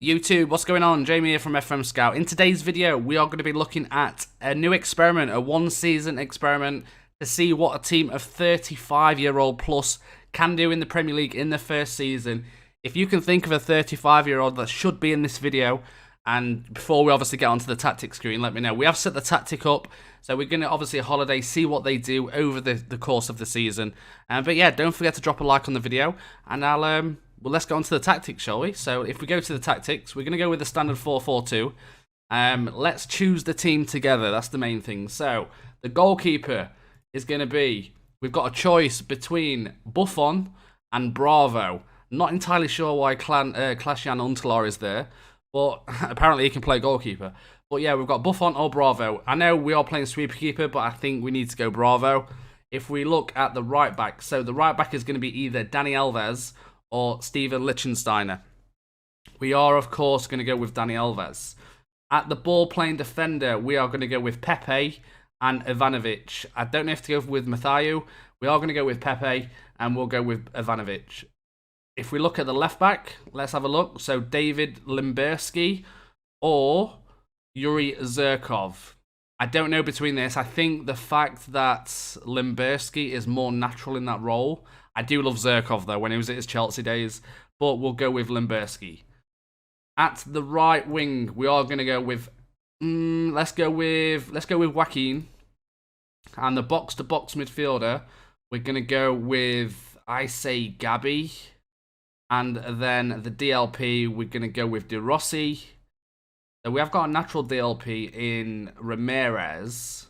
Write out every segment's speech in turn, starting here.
YouTube, what's going on? Jamie here from FM Scout. In today's video, we are going to be looking at a new experiment, a one-season experiment to see what a team of 35-year-old plus can do in the Premier League in the first season. If you can think of a 35-year-old that should be in this video, and before we obviously get onto the tactic screen, let me know. We have set the tactic up, so we're going to obviously holiday, see what they do over the course of the season. But yeah, don't forget to drop a like on the video, and well, let's go on to the tactics, shall we? So if we go to the tactics, we're going to go with the standard 4-4-2. Let's choose the team together. That's the main thing. So the goalkeeper is going to be, we've got a choice between Buffon and Bravo. Not entirely sure why Klaas-Jan Huntelaar is there, but apparently he can play goalkeeper. But yeah, we've got Buffon or Bravo. I know we are playing sweeper keeper, but I think we need to go Bravo. If we look at the right back, so the right back is going to be either Dani Alves or Steven Lichtsteiner. We are, of course, going to go with Dani Alves. At the ball-playing defender, we are going to go with Pepe and Ivanovic. I don't know if to go with Mathieu. We are going to go with Pepe, and we'll go with Ivanovic. If we look at the left-back, let's have a look. So, David Limberski or Yuri Zirkov. I don't know between this. I think the fact that Limberski is more natural in that role. I do love Zirkov though when he was at his Chelsea days, but we'll go with Limberski. At the right wing, we are going to go with let's go with Joaquin. And the box-to-box midfielder, we're going to go with, I say, Gabby. And then the DLP, we're going to go with De Rossi. So we have got a natural DLP in Ramirez.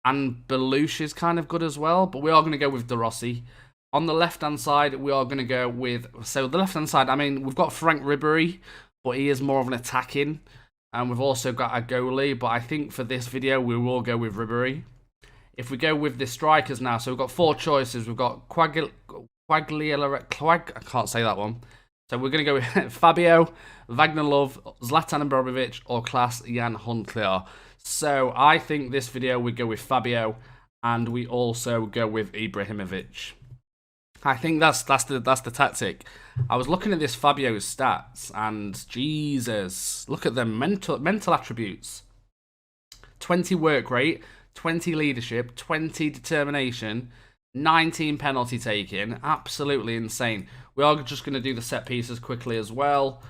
And Belush is kind of good as well, but we are going to go with De Rossi. On the left-hand side, we are going to go with... So the left-hand side, I mean, we've got Frank Ribery, but he is more of an attacking. And we've also got a goalie, but I think for this video, we will go with Ribery. If we go with the strikers now, so we've got four choices. We've got I can't say that one. So we're going to go with Fabio, Wagner Love, Zlatan Ibrahimovic, or Klaas-Jan Huntelaar. So I think this video we go with Fabio, and we also go with Ibrahimovic. I think that's the tactic. I was looking at this Fabio's stats, and Jesus, look at them mental attributes: 20 work rate, 20 leadership, 20 determination, 19 penalty taking. Absolutely insane. We are just going to do the set pieces quickly as well.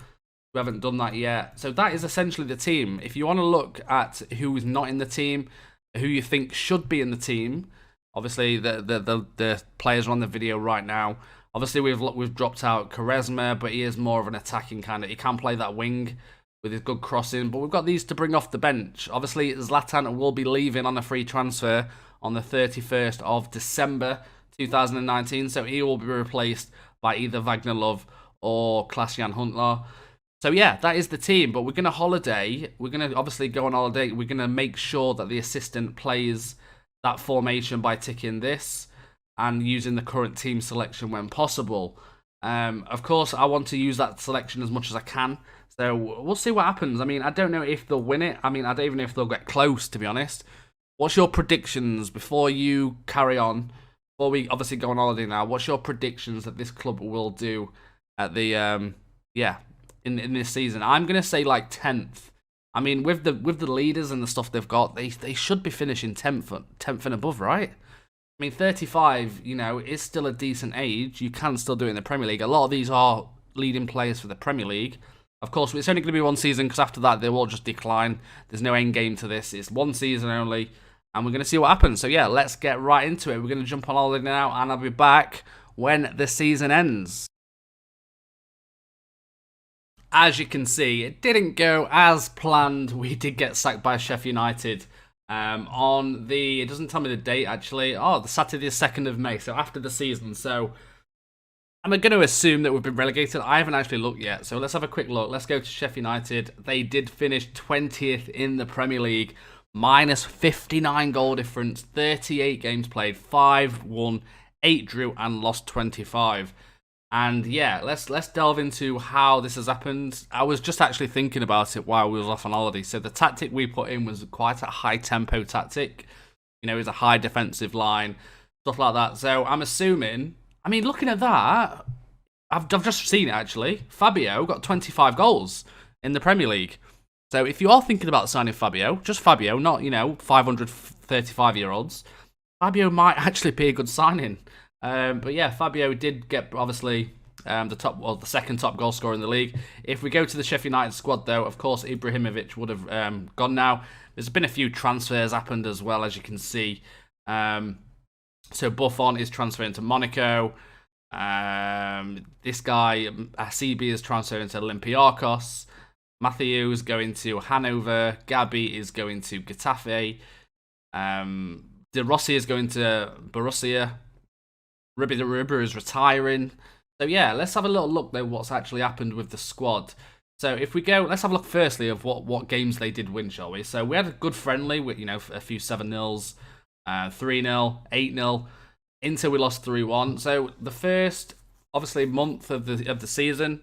We haven't done that yet. So that is essentially the team. If you want to look at who is not in the team, who you think should be in the team, obviously the players are on the video right now. Obviously we've dropped out Quaresma, but he is more of an attacking kind of. He can play that wing with his good crossing, but we've got these to bring off the bench. Obviously Zlatan will be leaving on a free transfer on the 31st of December 2019, so he will be replaced by either Wagner Love or Klaas-Jan Huntelaar. So yeah, that is the team, but we're going to holiday. We're going to obviously go on holiday. We're going to make sure that the assistant plays that formation by ticking this and using the current team selection when possible. Of course, I want to use that selection as much as I can. So we'll see what happens. I mean, I don't know if they'll win it. I mean, I don't even know if they'll get close, to be honest. What's your predictions before you carry on? Before we obviously go on holiday now, what's your predictions that this club will do at the, in this season? I'm going to say like 10th. I mean, with the leaders and the stuff they've got, they should be finishing 10th and above, right? I mean, 35, you know, is still a decent age. You can still do it in the Premier League. A lot of these are leading players for the Premier League. Of course, it's only going to be one season because after that, they will just decline. There's no end game to this. It's one season only, and we're going to see what happens. So yeah, let's get right into it. We're going to jump on holiday now, and I'll be back when the season ends. As you can see, it didn't go as planned. We did get sacked by Sheffield United on the, it doesn't tell me the date actually, the Saturday the 2nd of May, so after the season. So I'm going to assume that we've been relegated. I haven't actually looked yet, so let's have a quick look. Let's go to Sheffield United. They did finish 20th in the Premier League, minus 59 goal difference, 38 games played, 5 won, 8 drew, and lost 25. And yeah, let's delve into how this has happened. I was just actually thinking about it while we was off on holiday. So the tactic we put in was quite a high tempo tactic. You know, it was a high defensive line, stuff like that. So I'm assuming, I mean, looking at that, I've just seen it actually. Fabio got 25 goals in the Premier League. So if you are thinking about signing Fabio, just Fabio, not 535-year-olds, Fabio might actually be a good signing. But yeah, Fabio did get obviously the second top goal scorer in the league. If we go to the Sheffield United squad, though, of course Ibrahimovic would have gone now. There's been a few transfers happened as well, as you can see. So Buffon is transferring to Monaco. This guy CB is transferring to Olympiacos. Matthew is going to Hanover. Gabi is going to Getafe. De Rossi is going to Borussia. Ribber is retiring. So yeah, let's have a little look though what's actually happened with the squad. So if we go, let's have a look firstly of what games they did win, shall we? So we had a good friendly with a few 7-0s, 3-0, 8-0. Inter we lost 3-1. So the first obviously month of the season,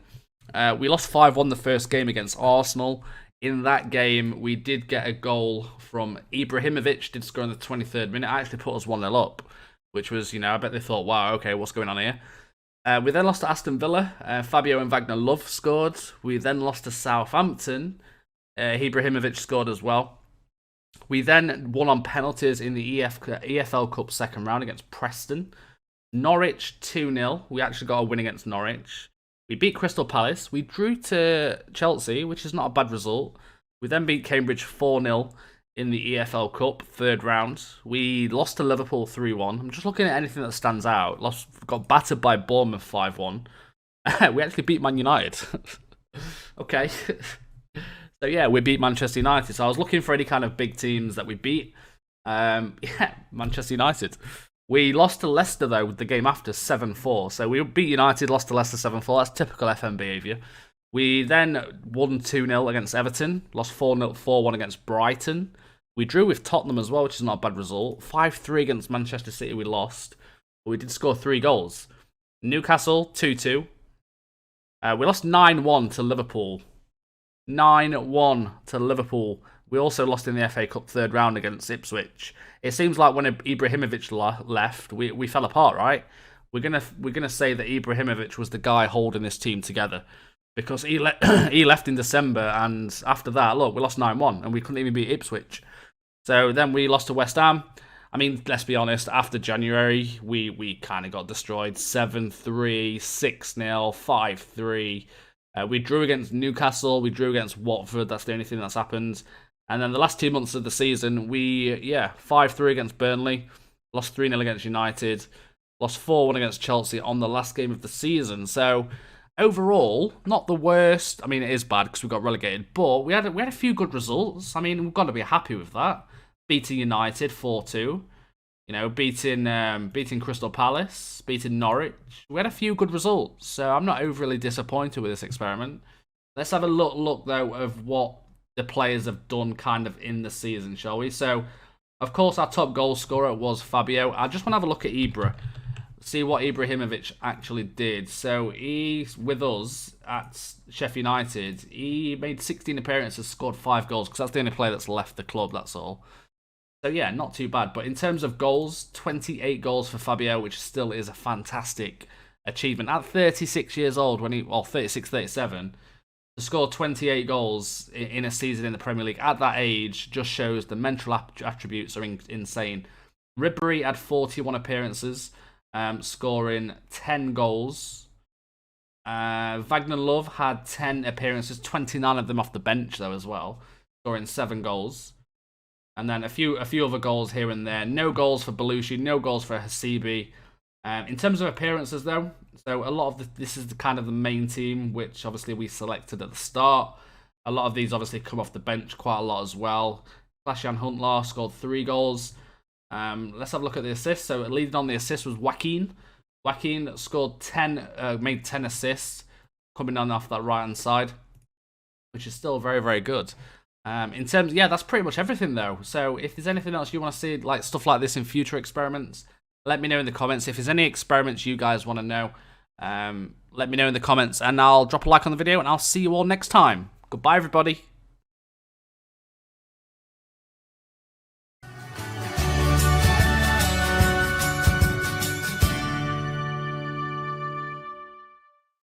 we lost 5-1 the first game against Arsenal. In that game, we did get a goal from Ibrahimovic, did score in the 23rd minute. Actually put us 1-0 up, which was, I bet they thought, wow, okay, what's going on here? We then lost to Aston Villa. Fabio and Wagner Love scored. We then lost to Southampton. Ibrahimovic scored as well. We then won on penalties in the EFL Cup second round against Preston. Norwich 2-0. We actually got a win against Norwich. We beat Crystal Palace. We drew to Chelsea, which is not a bad result. We then beat Cambridge 4-0 in the EFL Cup, third round. We lost to Liverpool 3-1. I'm just looking at anything that stands out. Got battered by Bournemouth 5-1. We actually beat Man United. Okay. So yeah, we beat Manchester United. So I was looking for any kind of big teams that we beat. Yeah, Manchester United. We lost to Leicester, though, with the game after 7-4. So we beat United, lost to Leicester 7-4. That's typical FM behaviour. We then won 2-0 against Everton. Lost 4-1 against Brighton. We drew with Tottenham as well, which is not a bad result. 5-3 against Manchester City we lost. But we did score 3 goals. Newcastle, 2-2. We lost 9-1 to Liverpool. 9-1 to Liverpool. We also lost in the FA Cup third round against Ipswich. It seems like when Ibrahimovic left, we fell apart, right? We're gonna say that Ibrahimovic was the guy holding this team together because he left in December, and after that, look, we lost 9-1 and we couldn't even beat Ipswich. So then we lost to West Ham. I mean, let's be honest. After January, we kind of got destroyed. 7-3, 6-0, 5-3. We drew against Newcastle. We drew against Watford. That's the only thing that's happened. And then the last 2 months of the season, 5-3 against Burnley, lost 3-0 against United, lost 4-1 against Chelsea on the last game of the season. So overall, not the worst. I mean, it is bad because we got relegated, but we had a few good results. I mean, we've got to be happy with that. Beating United 4-2, beating Crystal Palace, beating Norwich. We had a few good results, so I'm not overly disappointed with this experiment. Let's have a look though of what the players have done kind of in the season, shall we? So, of course, our top goal scorer was Fabio. I just want to have a look at Ibra, see what Ibrahimovic actually did. So, he's with us at Sheffield United. He made 16 appearances, scored 5 goals, because that's the only player that's left the club, that's all. So, yeah, not too bad. But in terms of goals, 28 goals for Fabio, which still is a fantastic achievement. At 36 years old, 36, 37... to score 28 goals in a season in the Premier League at that age just shows the mental attributes are insane. Ribery had 41 appearances, scoring 10 goals. Wagner Love had 10 appearances, 29 of them off the bench though as well, scoring 7 goals. And then a few other goals here and there. No goals for Belushi, no goals for Hasibi. In terms of appearances, though, so a lot of this is kind of the main team, which obviously we selected at the start. A lot of these obviously come off the bench quite a lot as well. Sebastian Huntelaar scored 3 goals. Let's have a look at the assists. So leading on the assists was Joaquin. Joaquin scored 10, made 10 assists, coming on off that right hand side, which is still very, very good. In terms, that's pretty much everything though. So if there's anything else you want to see, like stuff like this in future experiments, let me know in the comments. If there's any experiments you guys want to know, let me know in the comments, and I'll drop a like on the video, and I'll see you all next time. Goodbye, everybody.